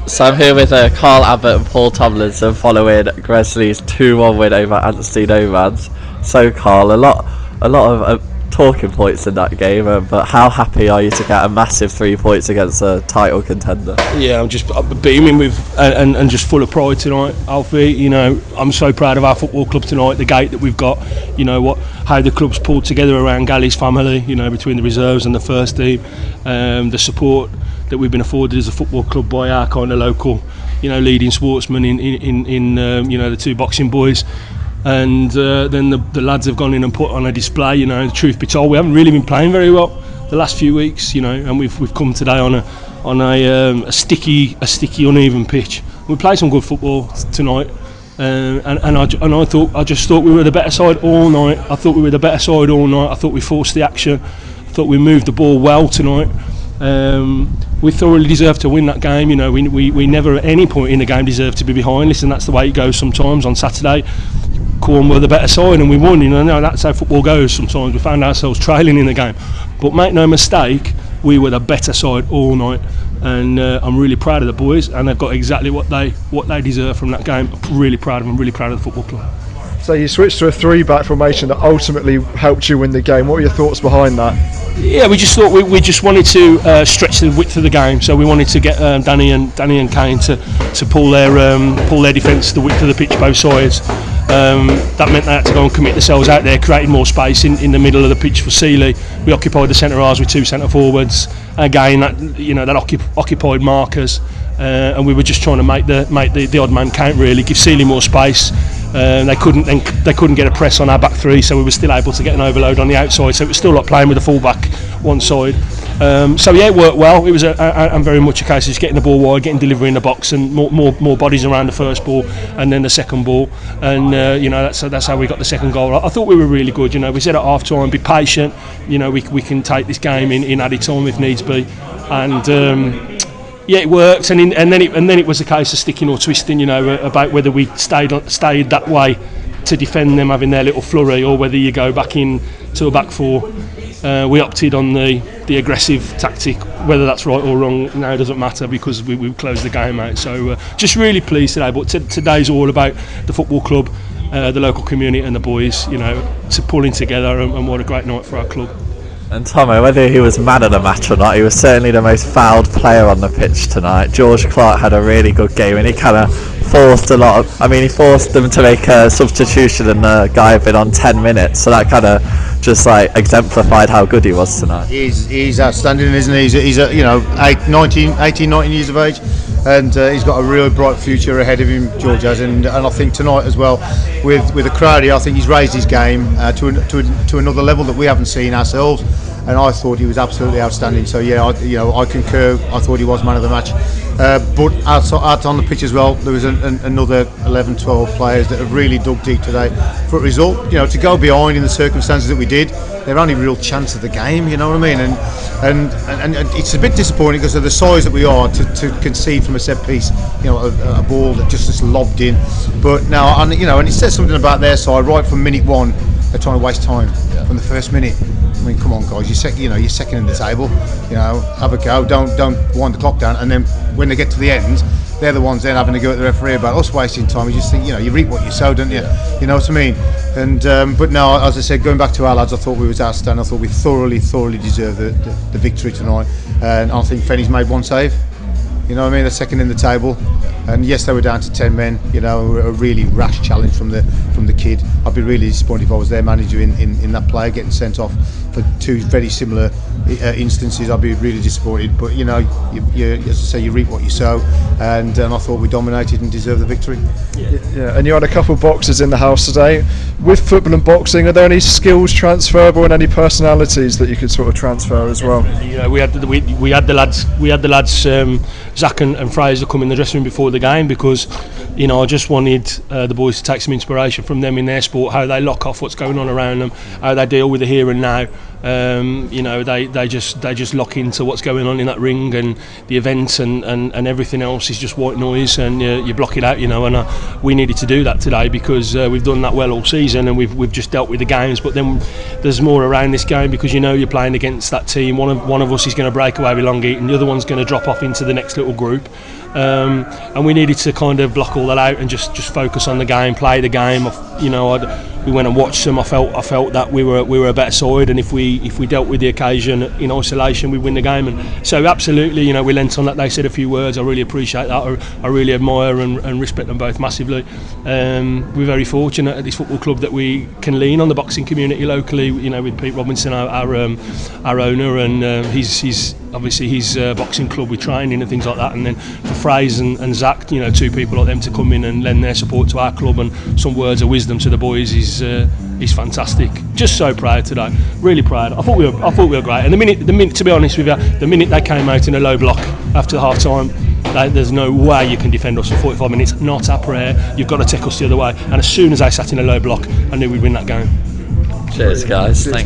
So I'm here with Carl Abbott and Paul Tomlinson following Gresley's 2-1 win over Anstey Nomads. So Carl, a lot of talking points in that game, but how happy are you to get a massive 3 points against a title contender? Yeah, I'm just beaming with and just full of pride tonight, Alfie. You know, I'm so proud of our football club tonight, the gate that we've got, you know, how the club's pulled together around Galley's family, you know, between the reserves and the first team, the support that we've been afforded as a football club by our kind of local, you know, leading sportsmen in you know, the two boxing boys. And then the lads have gone in and put on a display. You know, the truth be told, we haven't really been playing very well the last few weeks. You know, and we've come today on a sticky, uneven pitch. We played some good football tonight, and I just thought we were the better side all night. I thought we forced the action. I thought we moved the ball well tonight. We thoroughly deserved to win that game. You know, we never at any point in the game deserved to be behind. Listen, that's the way it goes sometimes. On Saturday, Cornwall were the better side and we won. You know, that's how football goes sometimes. We found ourselves trailing in the game, but make no mistake, we were the better side all night, and I'm really proud of the boys, and they've got exactly what they deserve from that game. I'm really proud of them, really proud of the football club. So you switched to a 3-back formation that ultimately helped you win the game. What were your thoughts behind that? Yeah, we just thought we just wanted to stretch the width of the game. So we wanted to get Danny and Kane to pull their defence the width of the pitch both sides. That meant they had to go and commit themselves out there, creating more space in the middle of the pitch for Seeley. We occupied the centre halves with 2 centre forwards. Again, that occupied markers, and we were just trying to make the odd man count. Really, give Seeley more space. They couldn't get a press on our back three, so we were still able to get an overload on the outside. So it was still like playing with a full back one side. So yeah, it worked well. It was and very much a case of just getting the ball wide, getting delivery in the box, and more bodies around the first ball and then the second ball. And you know, that's how we got the second goal. I thought we were really good. You know, we said at half time, be patient. You know, we can take this game in added time if needs be. And yeah, it worked, and then it was a case of sticking or twisting, you know, about whether we stayed that way to defend them having their little flurry, or whether you go back in to a back four. We opted on the aggressive tactic. Whether that's right or wrong now doesn't matter, because we closed the game out. So just really pleased today. But today's all about the football club, the local community, and the boys. You know, to pulling together, and what a great night for our club. And Tomo, whether he was man of the match or not, he was certainly the most fouled player on the pitch tonight. George Clark had a really good game, and he kind of forced he forced them to make a substitution, and the guy had been on 10 minutes, so that kind of just like exemplified how good he was tonight. He's outstanding, isn't he? He's 19 years of age, and he's got a real bright future ahead of him, George has, and I think tonight as well, with the crowd here, I think he's raised his game to another level that we haven't seen ourselves. And I thought he was absolutely outstanding. So yeah, I concur. I thought he was man of the match. But out on the pitch as well, there was another 11, 12 players that have really dug deep today for a result. You know, to go behind in the circumstances that we did, their only real chance of the game. You know what I mean? And it's a bit disappointing because of the size that we are to concede from a set piece. You know, a ball that just lobbed in. But now, and it says something about their side right from minute one. They're trying to waste time from the first minute. I mean, come on, guys! You're second in the table. You know, have a go. Don't wind the clock down. And then when they get to the end, they're the ones then having to go at the referee about us wasting time. You just think, you reap what you sow, don't you? You know what I mean? And but no, as I said, going back to our lads, I thought we was outstanding. I thought we thoroughly deserved the victory tonight. And I think Fenny's made one save. You know what I mean? They're second in the table, and yes, they were down to 10 men. You know, a really rash challenge from the kid. I'd be really disappointed if I was their manager in that player getting sent off for 2 very similar instances. I'd be really disappointed. But you as I say, you reap what you sow, and I thought we dominated and deserved the victory. Yeah, and you had a couple of boxers in the house today. With football and boxing, are there any skills transferable and any personalities that you could sort of transfer as well? Yeah, we had the lads. Zach and Fraser come in the dressing room before the game, because I just wanted the boys to take some inspiration from them in their sport, how they lock off what's going on around them, how they deal with the here and now, You know, they just lock into what's going on in that ring, and the events and everything else is just white noise, and you block it out, you know. And we needed to do that today because we've done that well all season, and we've just dealt with the games. But then there's more around this game because you know you're playing against that team. One of us is going to break away with long eat, and the other one's going to drop off into the next little group. And we needed to kind of block all that out and just focus on the game, play the game. You know, we went and watched them. I felt that we were a better side, and if we dealt with the occasion in isolation, we win the game. And so absolutely, you know, we lent on that. They said a few words. I really appreciate that. I really admire and respect them both massively. We're very fortunate at this football club that we can lean on the boxing community locally. You know, with Pete Robinson, our owner, and he's obviously his boxing club with training and things like that. And then for Fraser and Zach, you know, two people like them to come in and lend their support to our club and some words of wisdom to the boys is fantastic. Just so proud today, really proud. I thought we were great. And the minute, to be honest with you, the minute they came out in a low block after half time, there's no way you can defend us for 45 minutes. Not our prayer. You've got to take us the other way. And as soon as I sat in a low block, I knew we'd win that game. Cheers, guys. Thank